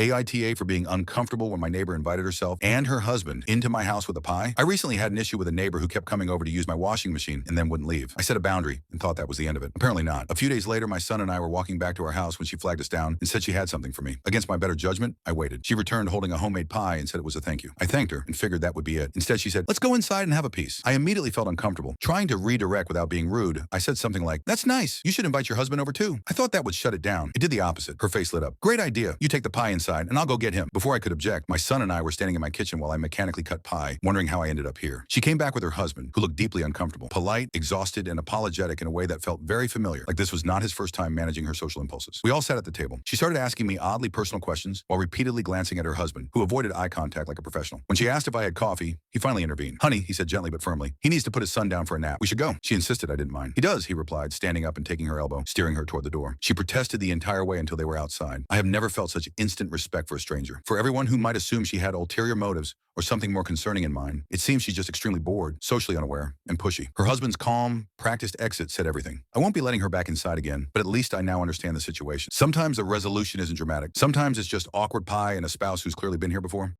AITA for being uncomfortable when my neighbor invited herself and her husband into my house with a pie. I recently had an issue with a neighbor who kept coming over to use my washing machine and then wouldn't leave. I set a boundary and thought that was the end of it. Apparently not. A few days later, my son and I were walking back to our house when she flagged us down and said she had something for me. Against my better judgment, I waited. She returned holding a homemade pie and said it was a thank you. I thanked her and figured that would be it. Instead, she said, "Let's go inside and have a piece." I immediately felt uncomfortable. Trying to redirect without being rude, I said something like, "That's nice. You should invite your husband over too." I thought that would shut it down. It did the opposite. Her face lit up. "Great idea. You take the pie inside and I'll go get him." Before I could object, my son and I were standing in my kitchen while I mechanically cut pie, wondering how I ended up here. She came back with her husband, who looked deeply uncomfortable, polite, exhausted, and apologetic in a way that felt very familiar, like this was not his first time managing her social impulses. We all sat at the table. She started asking me oddly personal questions while repeatedly glancing at her husband, who avoided eye contact like a professional. When she asked if I had coffee, he finally intervened. "Honey," he said gently but firmly, "he needs to put his son down for a nap. We should go." She insisted I didn't mind. "He does," he replied, standing up and taking her elbow, steering her toward the door. She protested the entire way until they were outside. I have never felt such instant respect for a stranger. For everyone who might assume she had ulterior motives or something more concerning in mind, it seems she's just extremely bored, socially unaware, and pushy. Her husband's calm, practiced exit said everything. I won't be letting her back inside again, but at least I now understand the situation. Sometimes a resolution isn't dramatic. Sometimes it's just awkward pie and a spouse who's clearly been here before.